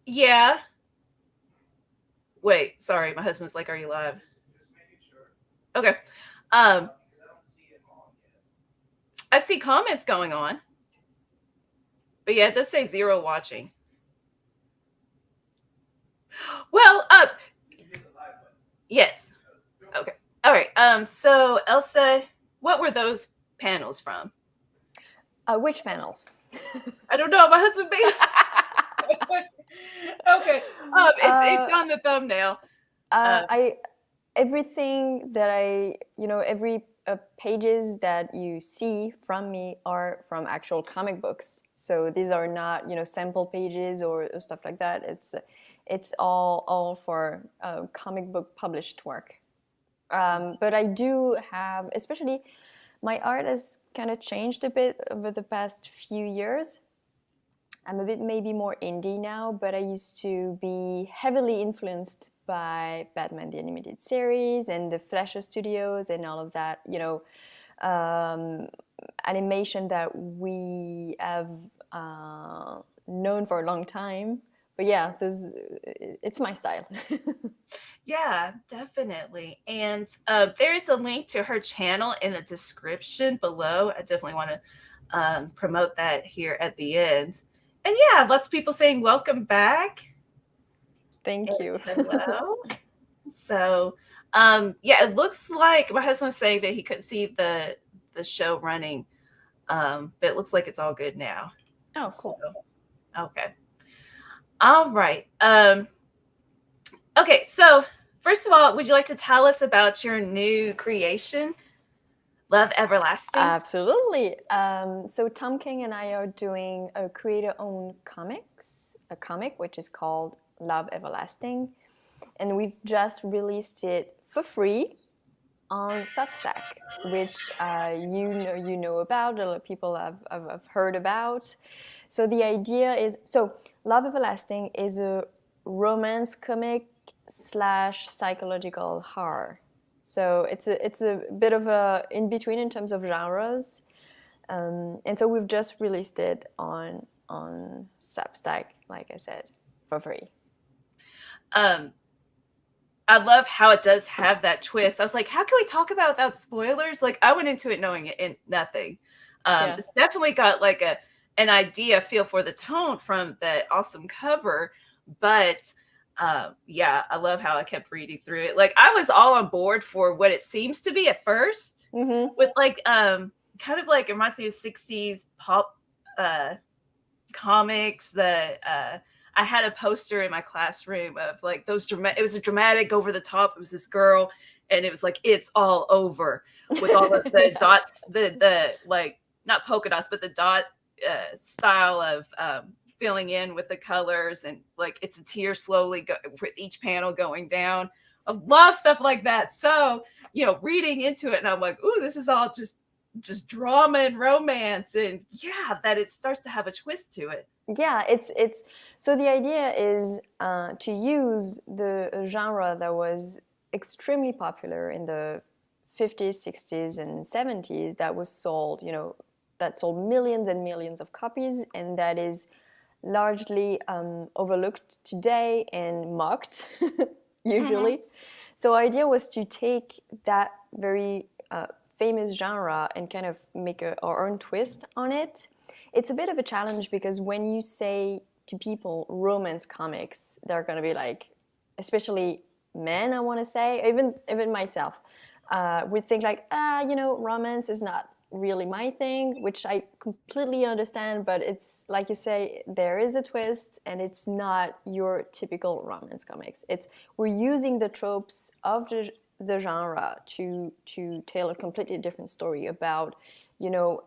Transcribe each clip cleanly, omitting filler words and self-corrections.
Yeah. Wait, sorry. My husband's like, "Are you live?" Okay. Um, I see comments going on, but yeah, it does say 0 watching. Well, yes. Okay. All right. So Elsa, what were those panels from? Which panels? I don't know. My husband being okay. It's uh, on the thumbnail. I everything that every pages that you see from me are from actual comic books. So these are not sample pages or stuff like that. It's all for comic book published work. But I do have, especially my art has kind of changed a bit over the past few years. I'm a bit maybe more indie now, but I used to be heavily influenced by Batman the Animated Series and the Fleischer Studios and all of that, um, animation that we have known for a long time. But yeah, it's my style. Yeah, definitely. And there is a link to her channel in the description below. I definitely want to promote that here at the end. And yeah, lots of people saying welcome back Thank and you. hello. So yeah, it looks like my husband was saying that he couldn't see the show running, but it looks like it's all good now. Oh, So cool. okay, all right. Okay, so first of all, would you like to tell us about your new creation, Love Everlasting? Absolutely. So Tom King and I are doing a creator-owned a comic which is called Love Everlasting, and we've just released it for free on Substack, which you know about. A lot of people have heard about. So the idea is Love Everlasting is a romance comic slash psychological horror. So it's a bit of a in between in terms of genres, and so we've just released it on Substack, like I said, for free. Um, I love how it does have that twist. I was like, how can we talk about without spoilers? Like, I went into it knowing it in nothing. Yeah. It's definitely got like an idea, feel for the tone from that awesome cover, but yeah, I love how I kept reading through it. Like, I was all on board for what it seems to be at first, Mm-hmm. with like kind of like it reminds me of 60s pop uh comics that I had a poster in my classroom of like those dramatic. It was a dramatic, over the top. It was this girl, and it was like it's all over with all of the Yeah. dots, the like not polka dots, but the dot style of filling in with the colors, and like it's a tear slowly with each panel going down. I love stuff like that. So reading into it, and I'm like, ooh, this is all just drama and romance, and yeah, that it starts to have a twist to it. Yeah, it's so the idea is to use the genre that was extremely popular in the 50s, 60s, and 70s, that was sold, that sold millions and millions of copies, and that is largely overlooked today and mocked, Mm-hmm. usually. So our idea was to take that very famous genre and kind of make our own twist on it. It's a bit of a challenge because when you say to people romance comics, they're going to be like, especially men, I want to say, even myself, we think like, romance is not really my thing, which I completely understand, but it's like you say, there is a twist and it's not your typical romance comics. It's we're using the tropes of the genre to tell a completely different story about, you know,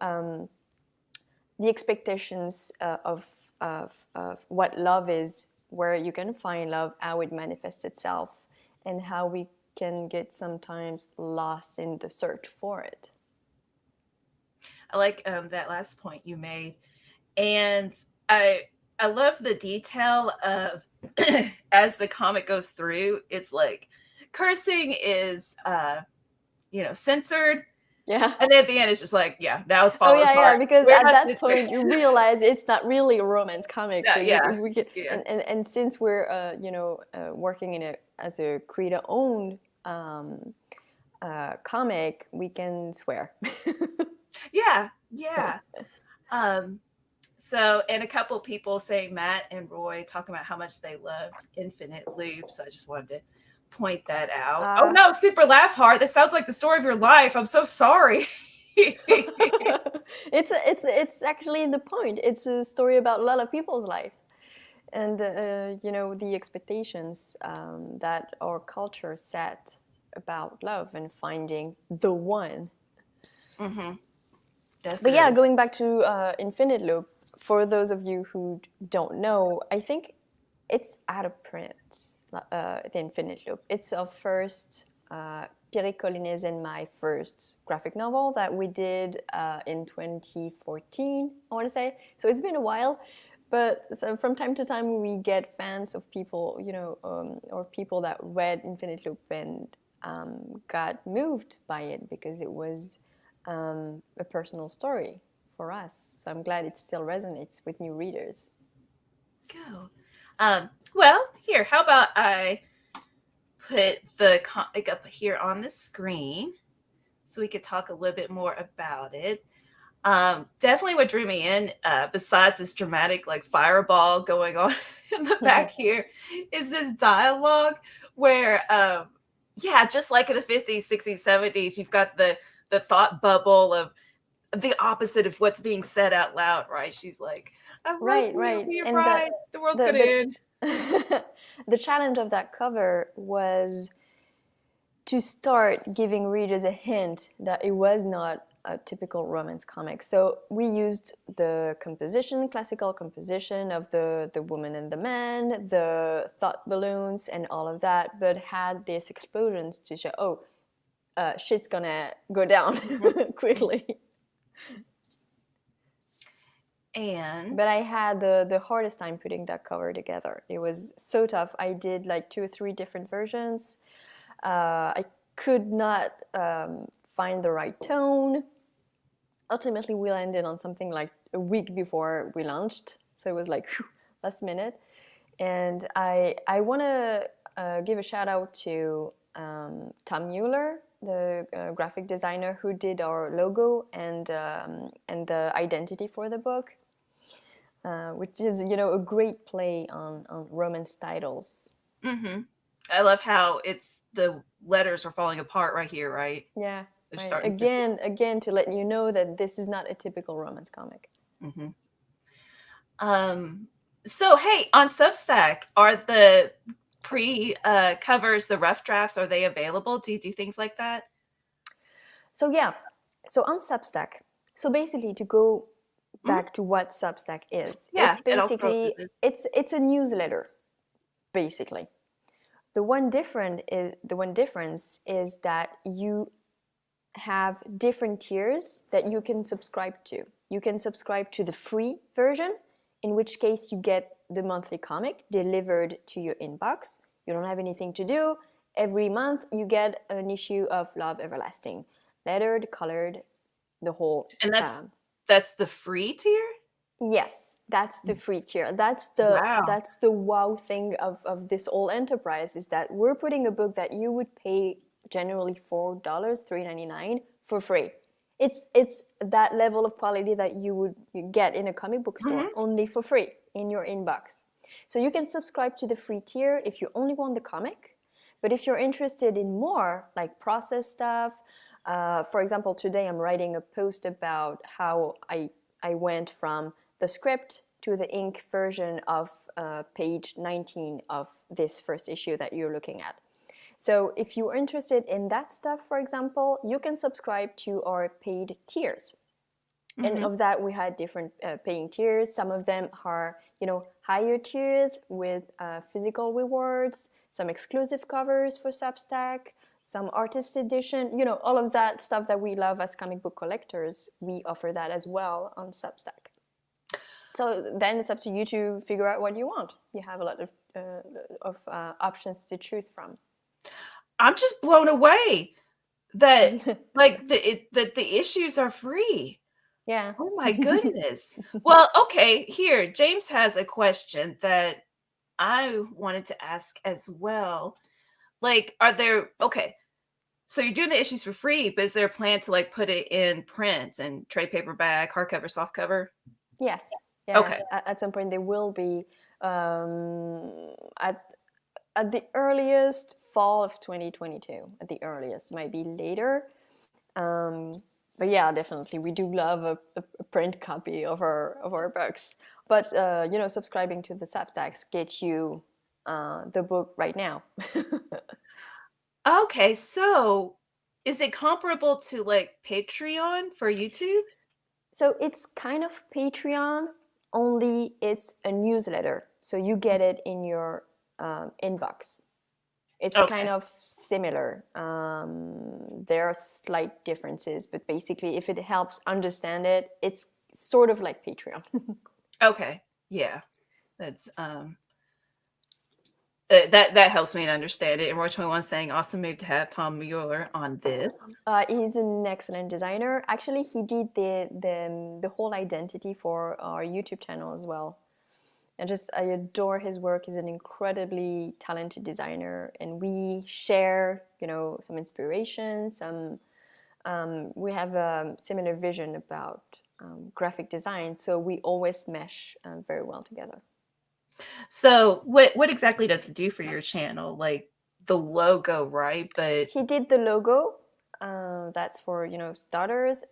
the expectations of what love is, where you can find love, how it manifests itself, and how we can get sometimes lost in the search for it. I like that last point you made, and I love the detail of as the comic goes through. It's like cursing is censored, Yeah. And then at the end, it's just like, yeah, now it's Oh falling yeah, apart. because Where at has that it point you realize it's not really a romance comic. So yeah, we can, yeah. and since we're working in a as a creator owned comic, we can swear. Yeah, yeah. Um, so, and a couple people saying Matt and Roy talking about how much they loved Infinite Loop. So I just wanted to point that out. Oh no, Super Laugh Hard. This sounds like the story of your life. I'm so sorry. It's actually the point. It's a story about a lot of people's lives, and the expectations that our culture set about love and finding the one. Mm-hmm. But yeah, Definitely. going back to Infinite Loop, for those of you who don't know, I think it's out of print, the Infinite Loop. It's our first, Pierre Collinet and my first graphic novel that we did in 2014, I want to say. So it's been a while. But so from time to time, we get fans of people, or people that read Infinite Loop and got moved by it because it was a personal story for us. So I'm glad it still resonates with new readers. Go. Well, here, how about I put the comic up here on the screen so we could talk a little bit more about it. Definitely what drew me in, besides this dramatic like fireball going on in the back here, is this dialogue where, yeah, just like in the 50s, 60s, 70s, you've got the thought bubble of the opposite of what's being said out loud, right? She's like, I love Right, you, right. we're And right, the world's gonna the end. the challenge of that cover was to start giving readers a hint that it was not a typical romance comic. So we used the composition, classical composition of the woman and the man, the thought balloons and all of that, but had these explosions to show, shit's gonna go down quickly. But I had the hardest time putting that cover together. It was so tough. I did like 2 or 3 different versions. I could not find the right tone. Ultimately, we landed on something like a week before we launched. So it was like last minute. And I want to give a shout out to Tom Mueller, the graphic designer who did our logo and the identity for the book. Which is, a great play on romance titles. Mm-hmm. I love how it's the letters are falling apart right here, right? Yeah. They're Right. starting Again, to let you know that this is not a typical romance comic. Mm-hmm. So hey, on Substack, are the covers, the rough drafts, are they available? Do you do things like that? So yeah, so on Substack, so basically to go back to what Substack is, Yeah, it's and I'll scroll through basically this. it's a newsletter, basically. The one difference is that you have different tiers that you can subscribe to. You can subscribe to the free version, in which case you get the monthly comic delivered to your inbox. You don't have anything to do. Every month you get an issue of Love Everlasting, lettered, colored, the whole. And that's the free tier? Yes, that's the free tier. That's Wow. the wow thing of this whole enterprise, is that we're putting a book that you would pay generally $4, $3.99 for free. It's that level of quality that you get in a comic book store, only for free in your inbox. So you can subscribe to the free tier if you only want the comic. But if you're interested in more, like process stuff, for example, today I'm writing a post about how I went from the script to the ink version of page 19 of this first issue that you're looking at. So if you're interested in that stuff, for example, you can subscribe to our paid tiers. And of that, we had different paying tiers. Some of them are, higher tiers with physical rewards, some exclusive covers for Substack, some artist edition, all of that stuff that we love as comic book collectors. We offer that as well on Substack. So then it's up to you to figure out what you want. You have a lot of options to choose from. I'm just blown away. that like that the issues are free. Yeah. Oh my goodness. Well, okay, here, James has a question that I wanted to ask as well. Like, are there okay, so you're doing the issues for free, but is there a plan to like put it in print and trade paperback, hardcover, softcover? Yes. Yeah. Okay. At some point, there will be at the earliest fall of 2022. At the earliest, might be later. Um, but yeah, definitely, we do love a print copy of our books. But subscribing to the Substacks gets you the book right now. Okay, so is it comparable to like Patreon for YouTube? So it's kind of Patreon, only it's a newsletter. So you get it in your inbox. It's kind Okay. of similar. There are slight differences, but basically, if it helps understand it, it's sort of like Patreon. Okay. Yeah. That's that helps me to understand it. And Roy 21 saying awesome move to have Tom Mueller on this. He's an excellent designer. Actually, he did the whole identity for our YouTube channel as well. I adore his work. He's an incredibly talented designer, and we share, some inspiration. We have a similar vision about graphic design, so we always mesh very well together. So what exactly does he do for your channel? Like the logo, right? But He did the logo. That's for starters.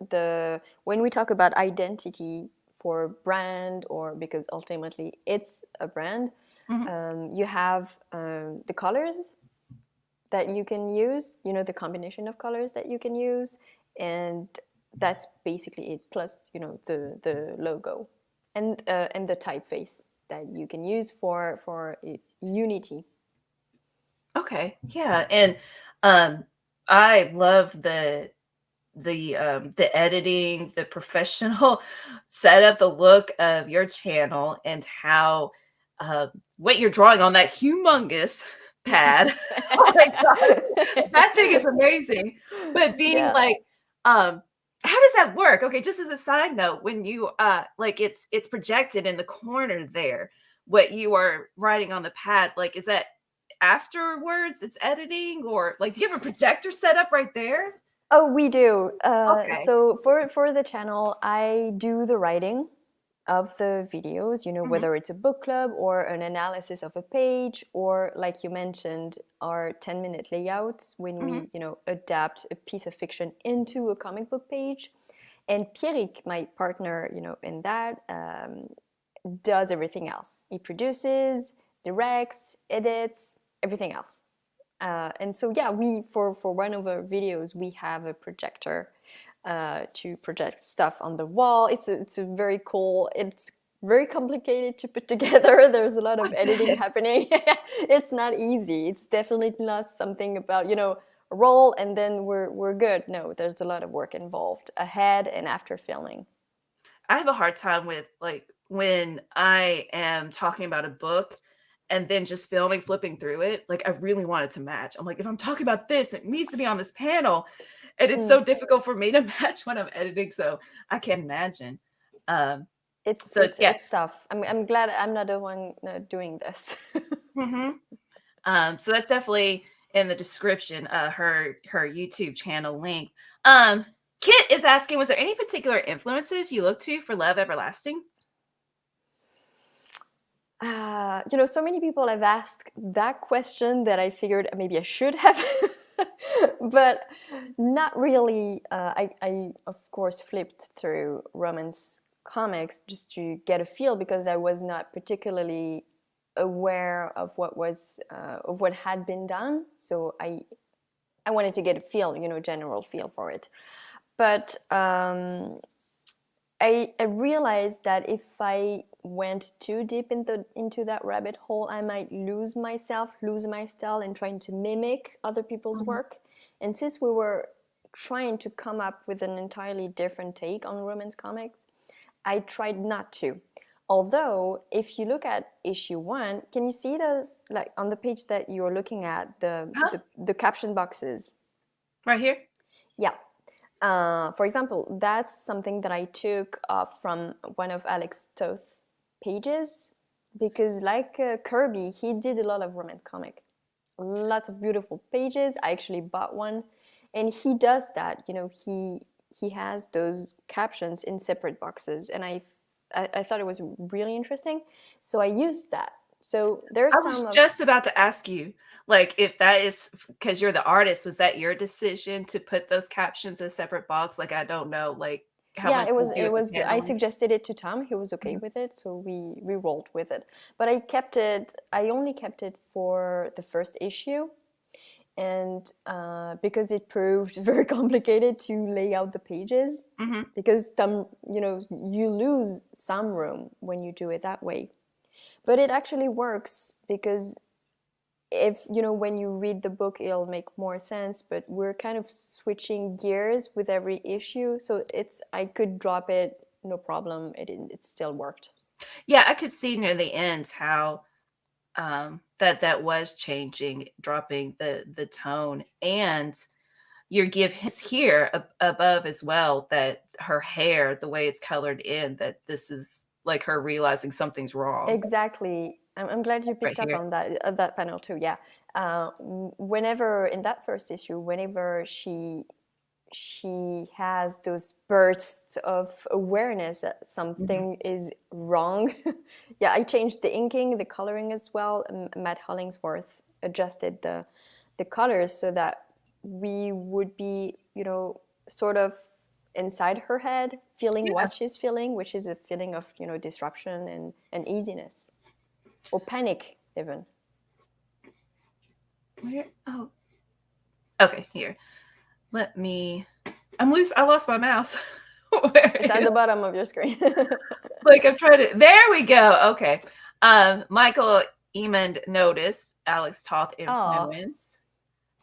When we talk about identity for brand, or because ultimately it's a brand, you have the colors that you can use. The combination of colors that you can use, and that's basically it. Plus, the logo and the typeface that you can use for unity. okay, yeah, and I love the editing, the professional setup, the look of your channel, and how what you're drawing on that humongous pad. Oh my gosh, that thing is amazing. But being Yeah. like, how does that work? Okay, just as a side note, when you like it's projected in the corner there, what you are writing on the pad, like is that afterwards it's editing, or like do you have a projector set up right there? Oh, we do. Okay. So for the channel, I do the writing of the videos, Mhm. whether it's a book club or an analysis of a page, or like you mentioned, our 10-minute layouts when Mhm. we, adapt a piece of fiction into a comic book page. And Pierrick, my partner, in that, does everything else. He produces, directs, edits, everything else. And so yeah, we for one of our videos we have a projector to project stuff on the wall. It's a very cool. It's very complicated to put together. There's a lot of editing happening. It's not easy. It's definitely not something about roll and then we're good. No, there's a lot of work involved ahead and after filming. I have a hard time with like when I am talking about a book and then just filming, flipping through it. Like I really want it to match. I'm like, if I'm talking about this, it needs to be on this panel. And it's Mm. so difficult for me to match when I'm editing. So I can't imagine. Um, It's so it's yeah. it's tough. I'm glad I'm not the one doing this. Hmm. So that's definitely in the description, her YouTube channel link. Kit is asking, was there any particular influences you look to for Love Everlasting? So many people have asked that question that I figured maybe I should have, but not really. I, of course, flipped through romance comics just to get a feel because I was not particularly aware of what had been done. So I wanted to get a feel, general feel for it. But I realized that if I went too deep into that rabbit hole, I might lose myself, lose my style in trying to mimic other people's Mhm. work. And since we were trying to come up with an entirely different take on romance comics, I tried not to. Although, if you look at issue 1, can you see those, like on the page that you're looking at, Huh? the caption boxes? Right here? Yeah. For example, that's something that I took from one of Alex Toth's pages, because like Kirby, he did a lot of romance comic, lots of beautiful pages. I actually bought one, and he does that. You know, he has those captions in separate boxes, and I thought it was really interesting, so I used that. So there's I was some of just about to ask you, like, if that is because you're the artist, was that your decision to put those captions in a separate box? Like, I don't know, like how yeah, much you do it with the was I paneling. suggested it to Tom. He was okay Mhm. with it, so we rolled with it. But I only kept it for the first issue, and because it proved very complicated to lay out the pages, Mhm. because you know, you lose some room when you do it that way. But it actually works, because if you know, when you read the book, it'll make more sense, but we're kind of switching gears with every issue, so it's I could drop it, no problem. It still worked. Yeah, I could see near the end how that was changing, dropping the tone, and your give hints here above as well, that her hair, the way it's colored in, that this is like her realizing something's wrong Exactly. I'm glad you right picked up here. on that panel too. Yeah. Whenever in that first issue, whenever she has those bursts of awareness that Mhm. something is wrong. Yeah, I changed the inking, the coloring as well. Matt Hollingsworth adjusted the colors so that we would be, you know, sort of inside her head, feeling Yeah. what she's feeling, which is a feeling of, you know, disruption and easiness or panic even. Where? Oh, okay, here. Let me. I lost my mouse. Where It's at is? the bottom of your screen. Like I'm trying to. There we go. Okay. Michael Emond noticed Alex Toth Oh, influence,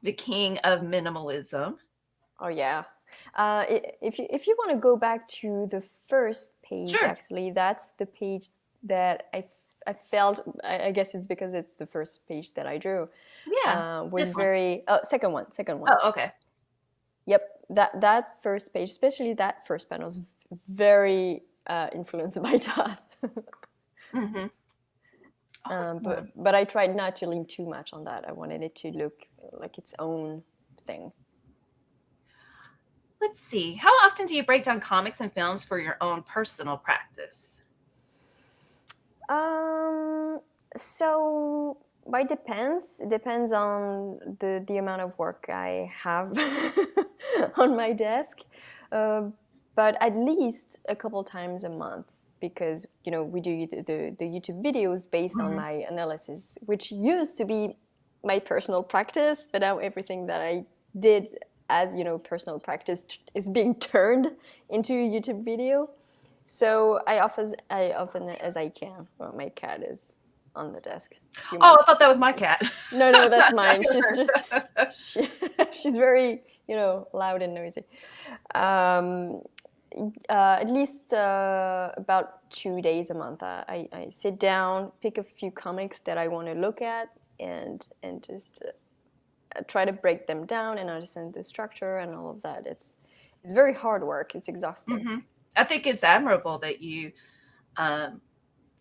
the king of minimalism. oh yeah. If you want to go back to the first page, Sure. actually, that's the page that I felt. I guess it's because it's the first page that I drew. Yeah. Was This one. very second one, second one. Oh, okay. Yep, that first page, especially that first panel, is very influenced by Toth. Hmm. Awesome. But I tried not to lean too much on that. I wanted it to look like its own thing. Let's see. How often do you break down comics and films for your own personal practice? Um, so but it depends. It depends on the amount of work I have on my desk. Uh, but at least a couple times a month, because you know we do the YouTube videos based on Mhm. my analysis, which used to be my personal practice, but now everything that I did as, you know, personal practice is being turned into a YouTube video. So I often as I can. Well, my cat is on the desk. You Oh, might. I thought that was my cat. No, no, that's mine. She, she's very, you know, loud and noisy. Um, at least about 2 days a month, I sit down, pick a few comics that I want to look at, and just try to break them down and understand the structure and all of that. It's very hard work. It's exhausting. Hmm. I think it's admirable that you um,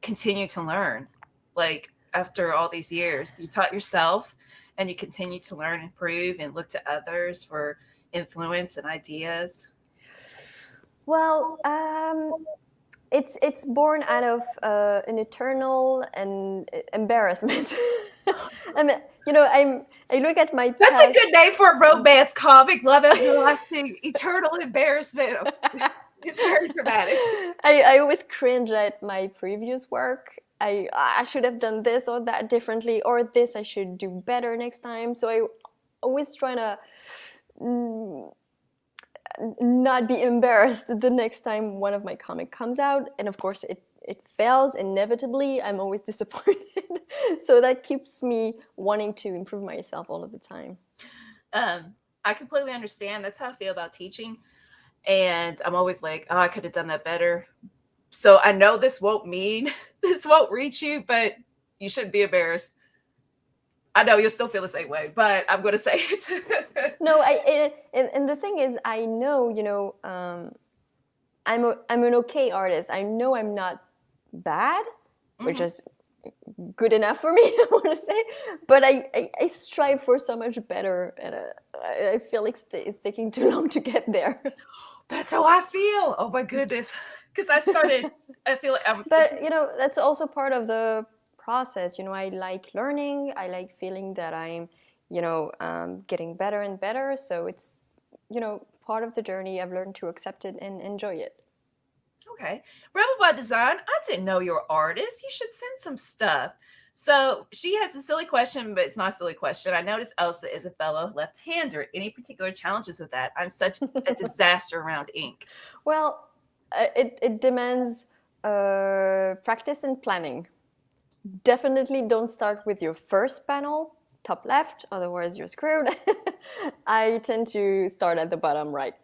continue to learn. Like after all these years, you taught yourself and you continue to learn, improve, and look to others for influence and ideas. Well, it's born out of an eternal and embarrassment. I mean, you know, I look at my That's a past. good name for a romance comic. Love everlasting, eternal embarrassment. It's very dramatic. I always cringe at my previous work. I should have done this or that differently, or this I should do better next time. So I always try to not be embarrassed the next time one of my comic comes out, and of course it fails inevitably. I'm always disappointed. So that keeps me wanting to improve myself all of the time. I completely understand. That's how I feel about teaching. And I'm always like, oh, I could have done that better. So I know this won't mean this won't reach you, but you shouldn't be embarrassed. I know you'll still feel the same way, but I'm going to say it. No, and the thing is, I know, I'm an okay artist. I know I'm not bad, which is good enough for me, I want to say. But I strive for so much better, and I feel like it's taking too long to get there. That's how I feel. Oh my goodness. Because I feel like But, that's also part of the process. I like learning. I like feeling that I'm, getting better and better. So it's, part of the journey. I've learned to accept it and enjoy it. okay. Rebel by Design, I didn't know you're an artist. You should send some stuff. So she has a silly question, but it's not a silly question. I noticed Elsa is a fellow left-hander. Any particular challenges with that? I'm such a disaster around ink. Well, it demands practice and planning. Definitely don't start with your first panel, top left, otherwise you're screwed. I tend to start at the bottom right,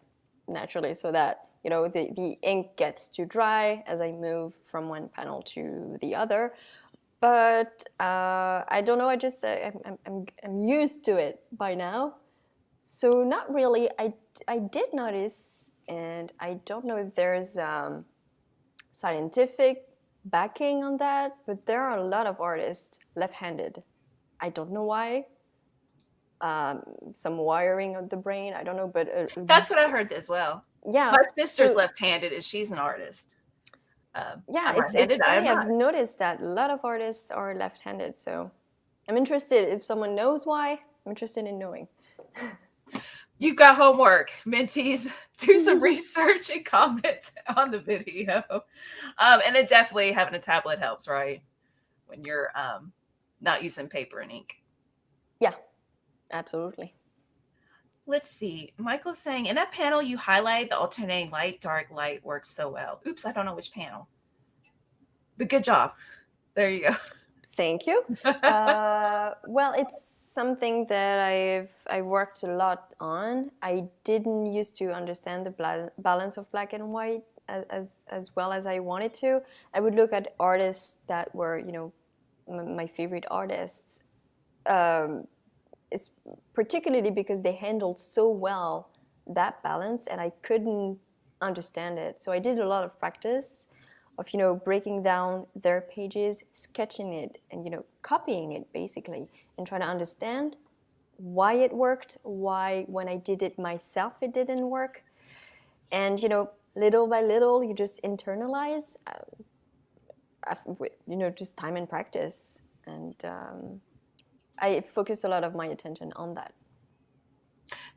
naturally, so that the ink gets to dry as I move from one panel to the other. But I don't know. I'm used to it by now, so not really. I did notice, and I don't know if there's scientific backing on that, but there are a lot of artists left-handed. I don't know why. Some wiring of the brain. I don't know, but that's what I heard as well. Yeah, my sister's left-handed, and she's an artist. Yeah, it's funny. I've noticed that a lot of artists are left-handed, so I'm interested. If someone knows why, I'm interested in knowing. You've got homework, mentees. Do some research and comment on the video. And then definitely having a tablet helps, right? When you're not using paper and ink. Yeah, absolutely. Let's see. Michael's saying, in that panel, you highlight the alternating light, dark light works so well. Oops, I don't know which panel. But good job. There you go. Thank you. Well, it's something that I worked a lot on. I didn't used to understand the balance of black and white as well as I wanted to. I would look at artists that were, my favorite artists. It's particularly because they handled so well that balance, and I couldn't understand it. So I did a lot of practice of, breaking down their pages, sketching it, and, copying it basically, and trying to understand why it worked, why when I did it myself it didn't work. And, little by little, you just internalize, just time and practice. And I focused a lot of my attention on that.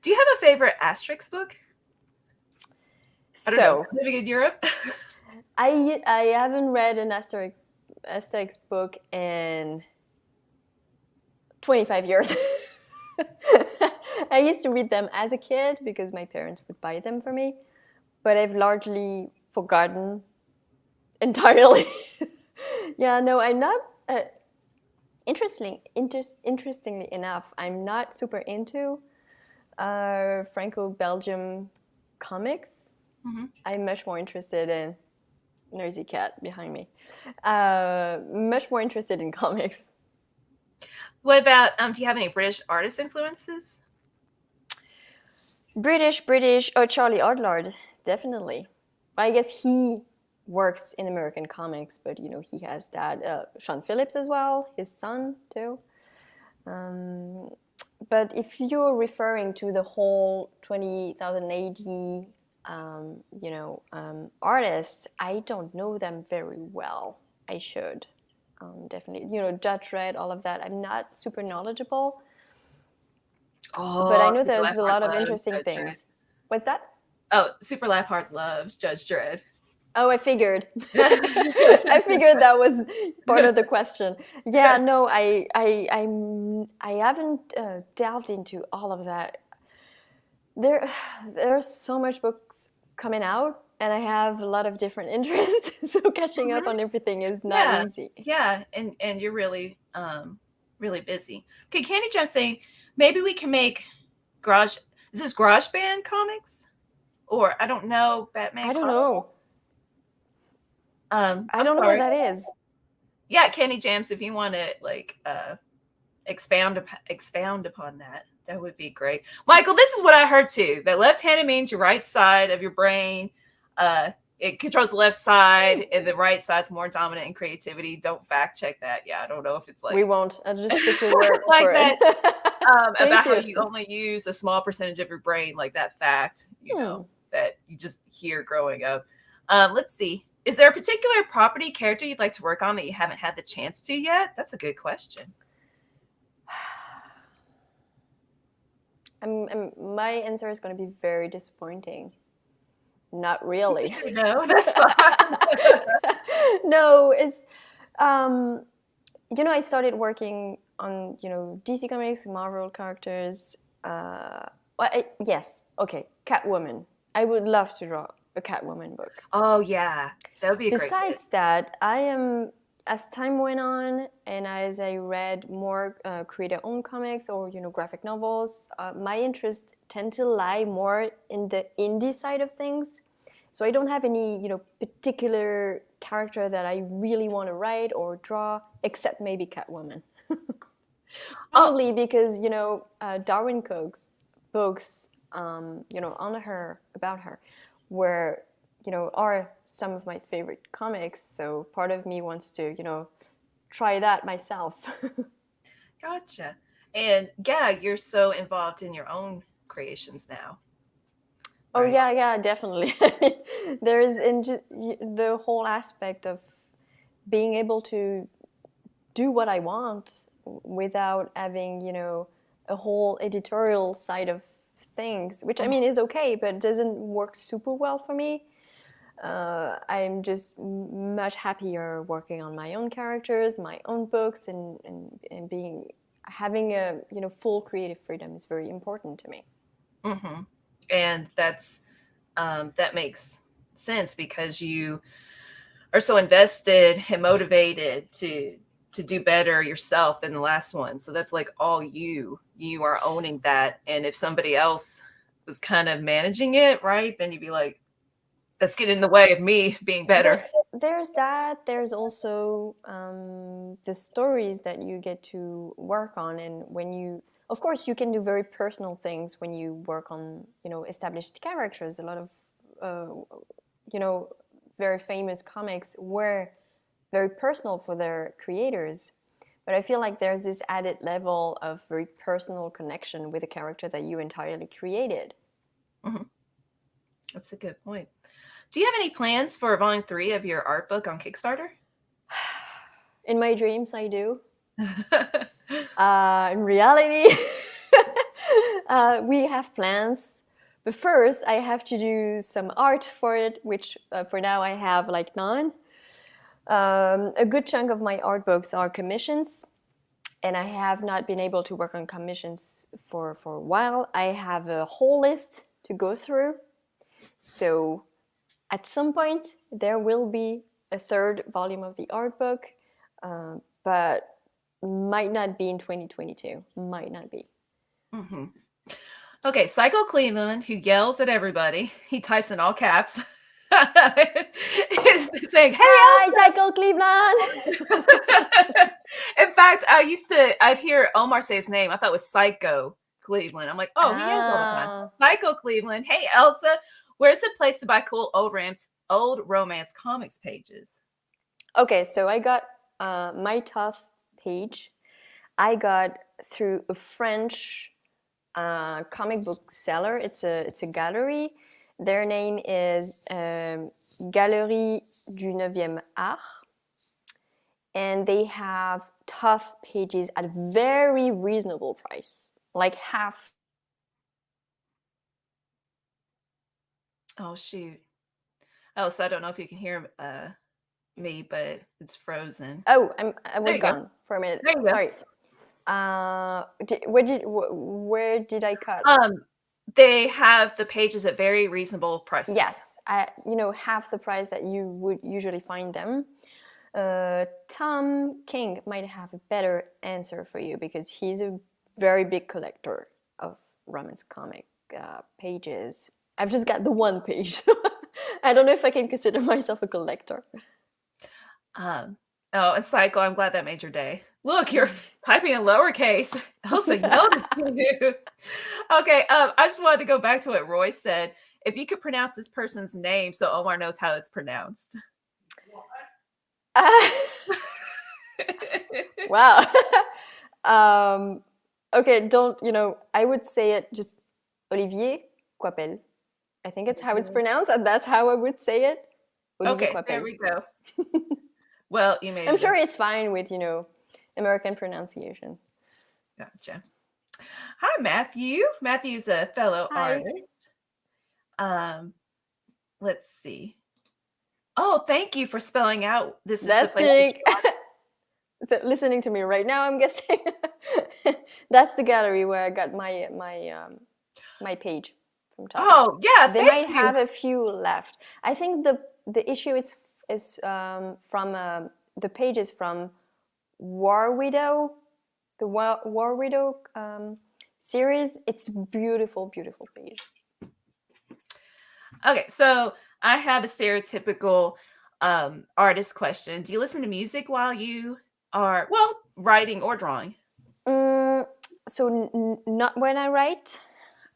Do you have a favorite Asterix book? I don't know, living in Europe? I haven't read an Asterix book in 25 years. I used to read them as a kid because my parents would buy them for me, but I've largely forgotten entirely. Yeah, no, I'm not. Interestingly enough, I'm not super into Franco-Belgian comics. Mm-hmm. I'm much more interested in noisy cat behind me. Much more interested in comics. What about, do you have any British artist influences? British, Charlie Adlard, definitely. I guess he works in American comics, but he has that. Sean Phillips as well, his son too. But if you're referring to the whole 20,000 AD, artists, I don't know them very well. I should. Definitely, Judge Dredd, all of that. I'm not super knowledgeable. Oh, but I know there's a lot of interesting things. What's that? Oh, Super Laugh Heart loves Judge Dredd. Oh, I figured. I figured that was part of the question. Yeah, no, I haven't delved into all of that. There's so much books coming out, and I have a lot of different interests, so catching up on everything is not easy. Yeah, and you're really really busy. Okay, Candy Jam saying maybe we can make Garage Band comics, or I don't know, Batman. I don't know. I don't know what that is. Yeah, Candy Jams, if you want to expound upon that. That would be great. Michael, this is what I heard too. That left-handed means your right side of your brain. It controls the left side, and the right side's more dominant in creativity. Don't fact check that. Yeah, I don't know if it's like We won't. I'll just take your word like for that. it. About how you only use a small percentage of your brain, like that fact, that you just hear growing up. Let's see. Is there a particular property character you'd like to work on that you haven't had the chance to yet? That's a good question. My answer is going to be very disappointing. Not really. No, that's fine. No, it's I started working on DC Comics, Marvel characters. Yes, okay, Catwoman. I would love to draw a Catwoman book. Oh yeah, that would be a great. Besides that, I am, as time went on and as I read more creator-owned comics or graphic novels, my interests tend to lie more in the indie side of things. So I don't have any particular character that I really want to write or draw, except maybe Catwoman. Probably because Darwin Cook's books on her, about her, were are some of my favorite comics. So part of me wants to try that myself. Gotcha. And yeah, you're so involved in your own creations now. Oh, right? Yeah, definitely. There is the whole aspect of being able to do what I want without having, a whole editorial side of things, which I mean is okay, but doesn't work super well for me. I'm just much happier working on my own characters, my own books, and having a full creative freedom is very important to me. Mm-hmm. And that's that makes sense because you are so invested and motivated to do better yourself than the last one. So that's like all you are owning that. And if somebody else was kind of managing it, right, then you'd be like, that's getting in the way of me being better. There's that. There's also the stories that you get to work on, and of course, you can do very personal things when you work on, established characters. A lot of, very famous comics were very personal for their creators. But I feel like there's this added level of very personal connection with a character that you entirely created. Mm-hmm. That's a good point. Do you have any plans for Volume 3 of your art book on Kickstarter? In my dreams, I do. In reality, we have plans. But first, I have to do some art for it, which for now I have like none. A good chunk of my art books are commissions, and I have not been able to work on commissions for a while. I have a whole list to go through. So at some point, there will be a third volume of the art book, but might not be in 2022. Might not be. Mm-hmm. Okay, Psycho Cleveland, who yells at everybody, he types in all caps, is saying, "Hey, hi, Psycho Cleveland." In fact, I'd hear Omar say his name. I thought it was Psycho Cleveland. I'm like, oh, he yells all the time. Psycho Cleveland. Hey, Elsa, where's the place to buy cool old romance comics pages? Okay, so I got my Toth page. I got through a French comic book seller. It's a gallery. Their name is Galerie du 9e Art, and they have Toth pages at a very reasonable price, like half. Oh shoot! Oh, so I don't know if you can hear me, but it's frozen. Oh, I was gone for a minute. Sorry. Where did I cut? They have the pages at very reasonable prices. Yes, half the price that you would usually find them. Tom King might have a better answer for you because he's a very big collector of romance comic pages. I've just got the one page. I don't know if I can consider myself a collector. Oh, and Psycho, I'm glad that made your day. Look, you're typing in lowercase. Elsa yelled at you. Okay, I just wanted to go back to what Roy said. If you could pronounce this person's name so Omar knows how it's pronounced. Wow. Okay, I would say it just Olivier Coipel. I think it's how it's pronounced, and that's how I would say it. Olivier Okay, Coipel. there we go. Well, you made I'm sure it's fine with, American pronunciation. Gotcha. Hi, Matthew. Matthew's a fellow artist. Let's see. Oh, thank you for spelling out. This is That's the place. So listening to me right now, I'm guessing that's the gallery where I got my page from top. Oh yeah, they might have a few left. I think the issue is from the page is from War Widow, the War Widow series. It's beautiful, beautiful page. Okay, so I have a stereotypical artist question. Do you listen to music while you are writing or drawing? So not when I write.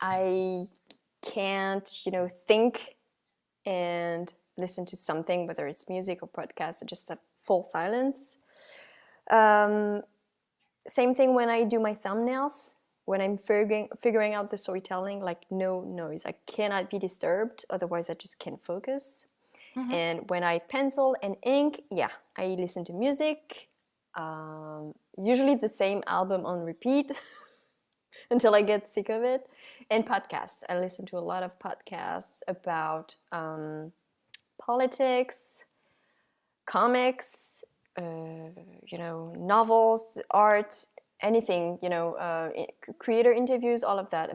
I can't, think and listen to something, whether it's music or podcast, just a full silence. Same thing when I do my thumbnails, when I'm figuring out the storytelling, like no noise. I cannot be disturbed, otherwise I just can't focus. Mm-hmm. And when I pencil and ink, I listen to music, usually the same album on repeat until I get sick of it. And podcasts. I listen to a lot of podcasts about politics, comics, novels, art, anything, creator interviews, all of that. I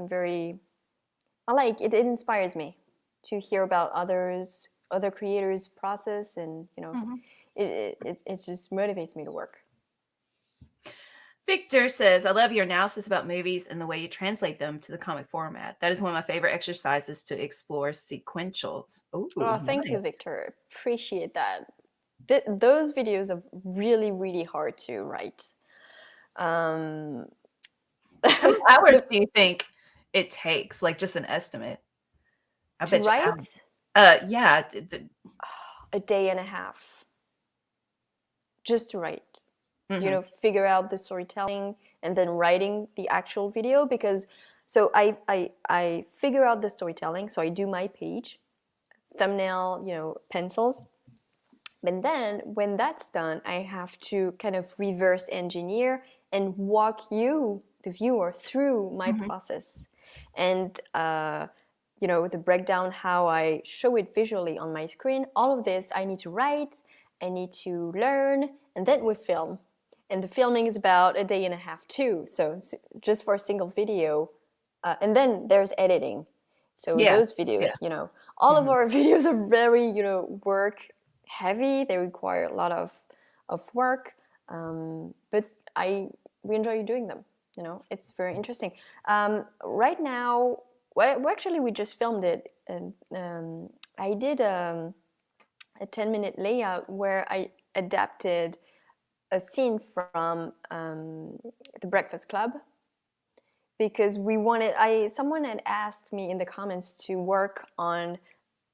like it. It inspires me to hear about other creators' process, and mm-hmm. it just motivates me to work. Victor says, I love your analysis about movies and the way you translate them to the comic format. That is one of my favorite exercises to explore sequentials. Ooh, thank you, Victor. Appreciate that. Those videos are really, really hard to write. How many hours do you think it takes? Like just an estimate. I bet write? Yeah. A day and a half. Just to write. Mm-hmm. Figure out the storytelling and then writing the actual video, because so I figure out the storytelling, so I do my page, thumbnail, pencils, and then when that's done, I have to kind of reverse engineer and walk you, the viewer, through my mm-hmm. process, and the breakdown, how I show it visually on my screen. All of this I need to write, I need to learn, and then we film. And the filming is about a day and a half too. So just for a single video. And then there's editing. So those videos, all mm-hmm. of our videos are very, work heavy. They require a lot of work. But we enjoy doing them. It's very interesting. Right now, actually we just filmed it. And I did a 10-minute layout where I adapted a scene from The Breakfast Club, because someone had asked me in the comments to work on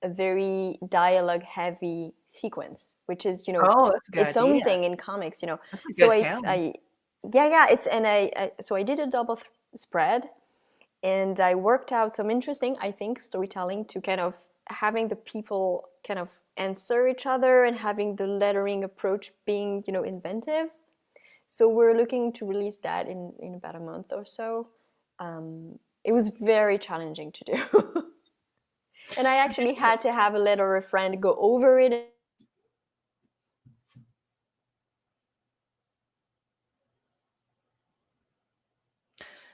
a very dialogue heavy sequence, which is its own thing in comics. So so I did a double spread, and I worked out some interesting, I think, storytelling to kind of having the people kind of answer each other and having the lettering approach being, inventive. So we're looking to release that in about a month or so. It was very challenging to do. And I actually had to have a letter of a friend go over it.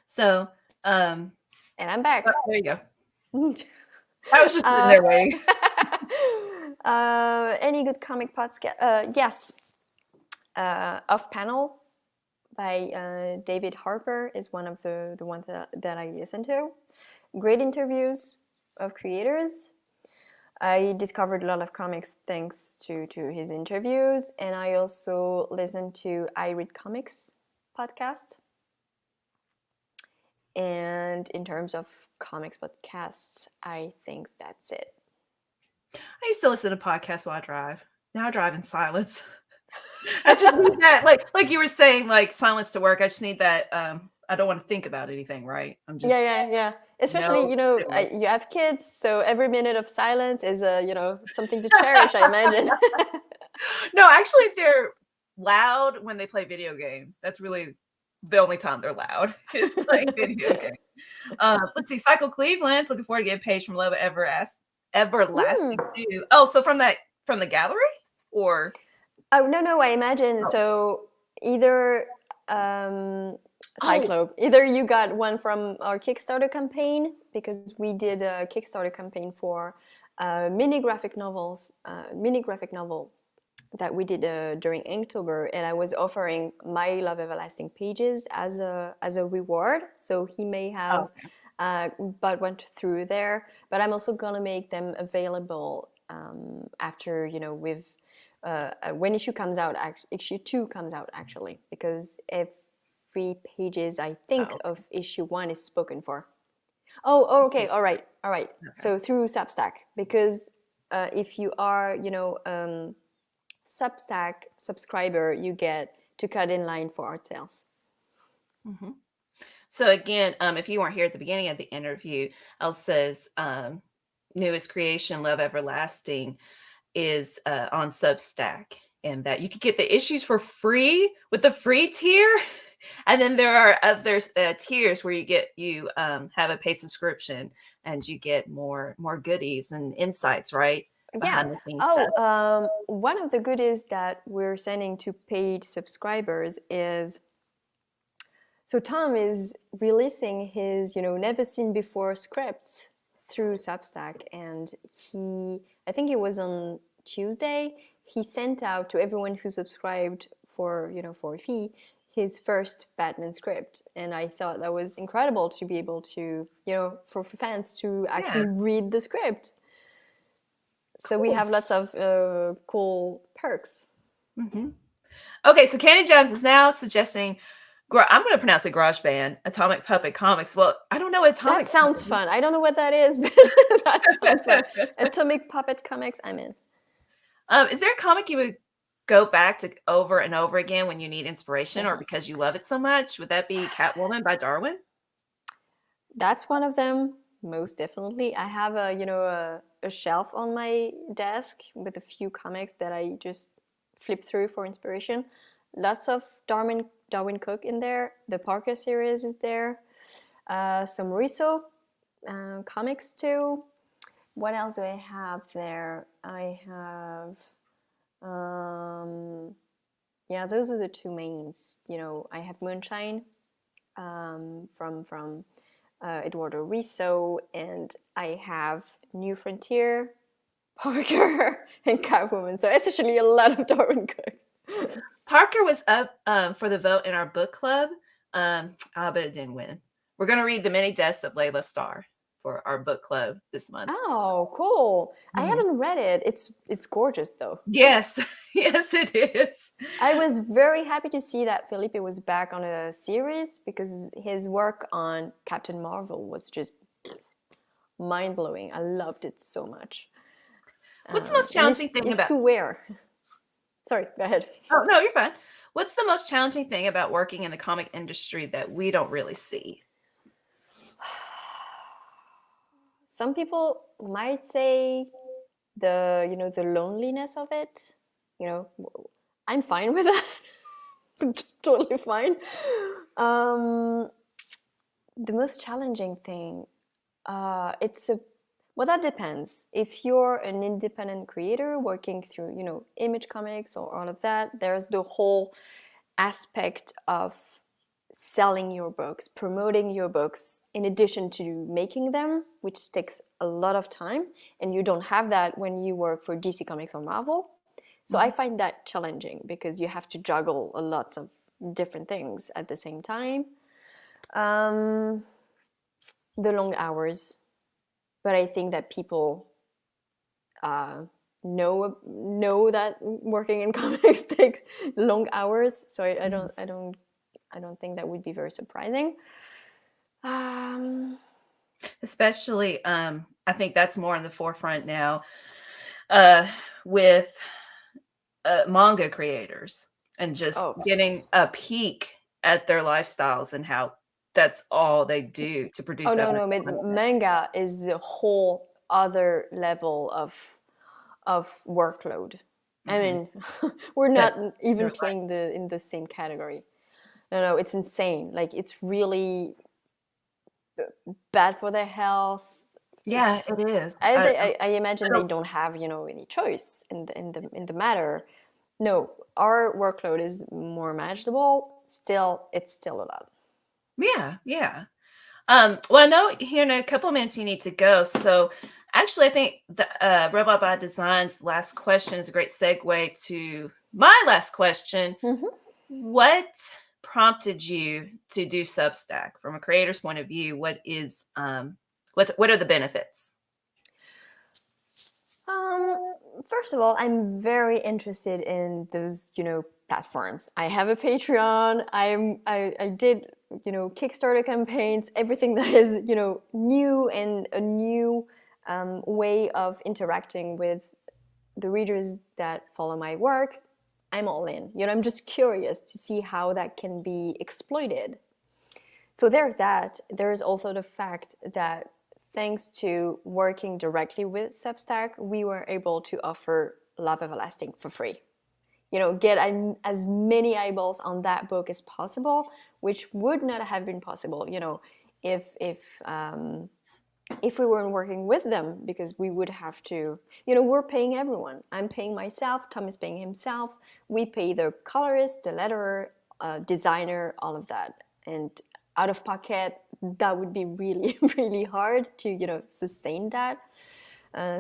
So, and I'm back. Oh, there you go. I was just sitting there waiting. Any good comic podcast? Yes. Off Panel by David Harper is one of the ones that I listen to. Great interviews of creators. I discovered a lot of comics thanks to his interviews, and I also listen to I Read Comics podcast. And in terms of comics podcasts, I think that's it. I used to listen to podcasts while I drive. Now I drive in silence. I just need that, like you were saying, like silence to work. I just need that. I don't want to think about anything, right? I'm just Yeah. Especially, no. you have kids, so every minute of silence is something to cherish, I imagine. No, actually, they're loud when they play video games. That's really the only time they're loud is playing video games. Let's see, Cycle Cleveland's looking forward to getting page from Love Everlasting too. Oh, so from the gallery or? Oh no, I imagine Oh. so either Cyclope. Either you got one from our Kickstarter campaign, because we did a Kickstarter campaign for mini graphic novel that we did during Inktober, and I was offering My Love Everlasting pages as a reward. So he may have but went through there, but I'm also gonna make them available after we've when issue comes out. Issue 2 comes out actually, because if 3 pages, I think, of issue 1 is spoken for. Oh, okay, all right. Okay. So through Substack, because if you are, Substack subscriber, you get to cut in line for art sales. Mm-hmm. So again, if you weren't here at the beginning of the interview, Elsa's newest creation, Love Everlasting, is on Substack, and that you can get the issues for free with the free tier. And then there are other tiers where you have a paid subscription and you get more goodies and insights, right? Behind the scenes stuff. One of the goodies that we're sending to paid subscribers is, so Tom is releasing his never seen before scripts through Substack, and I think it was on Tuesday, he sent out to everyone who subscribed for a fee his first Batman script, and I thought that was incredible to be able to, for fans to actually read the script. So we have lots of cool perks. Mm-hmm. Okay, so Candy Jones is now suggesting, I'm going to pronounce it GarageBand, Atomic Puppet Comics. Well, I don't know what Atomic. That sounds fun. I don't know what that is, but that sounds fun. Atomic Puppet Comics, I'm in. Is there a comic you would go back to over and over again when you need inspiration, or because you love it so much? Would that be Catwoman by Darwin? That's one of them, most definitely. I have a shelf on my desk with a few comics that I just flip through for inspiration. Lots of Darwin Cook in there. The Parker series is there. Some Riso comics too. What else do I have there? I have, those are the two mains. I have Moonshine from Eduardo Riso, and I have New Frontier, Parker, and Catwoman. So essentially a lot of Darwin Cook. Parker was up for the vote in our book club, but it didn't win. We're going to read The Many Deaths of Layla Starr for our book club this month. Oh, cool. Mm-hmm. I haven't read it. It's gorgeous, though. Yes. Yes, it is. I was very happy to see that Felipe was back on a series, because his work on Captain Marvel was just mind-blowing. I loved it so much. What's the most challenging thing about... to wear. Sorry, go ahead. Oh, no, you're fine. What's the most challenging thing about working in the comic industry that we don't really see? Some people might say the loneliness of it. I'm fine with that. Totally fine. The most challenging thing, well, that depends. If you're an independent creator working through, Image Comics or all of that, there's the whole aspect of selling your books, promoting your books, in addition to making them, which takes a lot of time, and you don't have that when you work for DC Comics or Marvel. So I find that challenging, because you have to juggle a lot of different things at the same time. The long hours, but I think that people know that working in comics takes long hours. So I don't think that would be very surprising. Especially, I think that's more in the forefront now with manga creators and just getting a peek at their lifestyles and how that's all they do to produce. Oh no, but manga is a whole other level of workload. I mean, we're not even playing in the same category. No, it's insane. Like, it's really bad for their health. Yeah, it is. I imagine they don't have, any choice in the matter. No, our workload is more manageable. Still, it's still a lot. Yeah. Well, I know here in a couple of minutes you need to go. So actually, I think the Robot by Design's last question is a great segue to my last question. Mm-hmm. What prompted you to do Substack from a creator's point of view? What are the benefits? First of all, I'm very interested in those, platforms. I have a Patreon. I did, Kickstarter campaigns, everything that is, new and a new way of interacting with the readers that follow my work. I'm all in. I'm just curious to see how that can be exploited. So there's that. There's also the fact that thanks to working directly with Substack, we were able to offer Love Everlasting for free. Get as many eyeballs on that book as possible, which would not have been possible, if we weren't working with them, because we would have to, we're paying everyone. I'm paying myself, Tom is paying himself. We pay the colorist, the letterer, designer, all of that. And out of pocket, that would be really, really hard to, sustain that.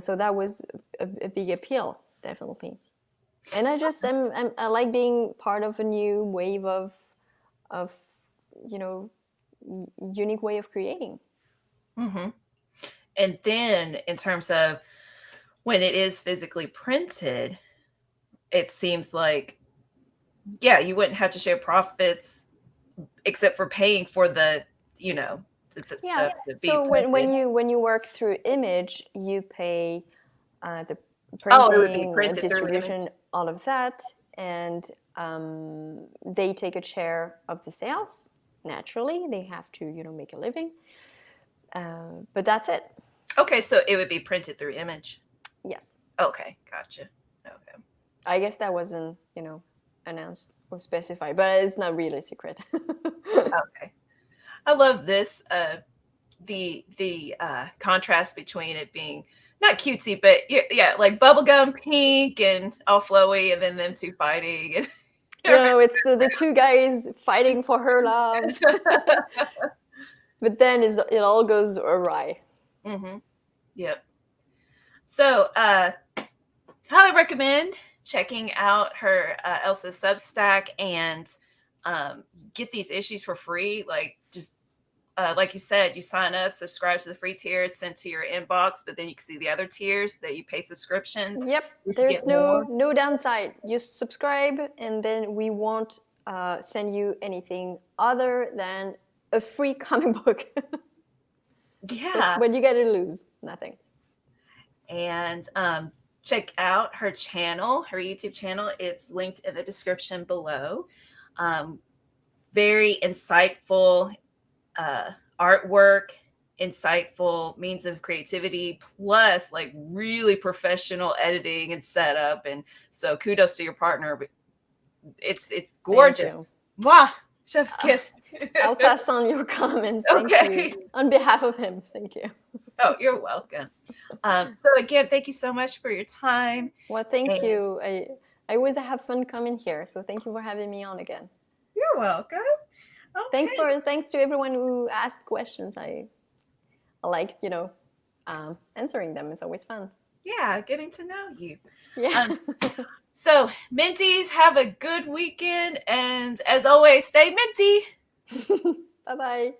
So that was a big appeal, definitely. And I like being part of a new wave of unique way of creating. Mm-hmm. And then in terms of when it is physically printed, it seems like, you wouldn't have to share profits except for paying for the stuff to be so printed. when you work through Image, you pay the printing, distribution, all of that, and they take a share of the sales. Naturally, they have to make a living, but that's it. Okay, so it would be printed through Image. Yes. Okay, gotcha. Okay. I guess that wasn't announced or specified, but it's not really a secret. Okay. I love this. The contrast between it being not cutesy, but like bubblegum pink and all flowy, and then them two fighting. And it's the two guys fighting for her love. But then it all goes awry. Mm-hmm. Yep. So, highly recommend checking out her Elsa's Substack and get these issues for free. Like, just like you said, you sign up, subscribe to the free tier, it's sent to your inbox, but then you can see the other tiers that you pay subscriptions. Yep, there's no downside. You subscribe, and then we won't send you anything other than a free comic book. Yeah. But you get to lose nothing. And check out her channel, her YouTube channel. It's linked in the description below. Very insightful artwork, insightful means of creativity, plus like really professional editing and setup. And so kudos to your partner. It's gorgeous. Mwah! Chef's kiss. I'll pass on your comments. Thank you. On behalf of him, thank you. Oh, you're welcome. So again, thank you so much for your time. Well, thank you. I always have fun coming here, so thank you for having me on again. You're welcome. Okay. Thanks to everyone who asked questions. I liked, answering them. It's always fun. Yeah, getting to know you. Yeah. So, Minties, have a good weekend. And as always, stay minty. Bye-bye.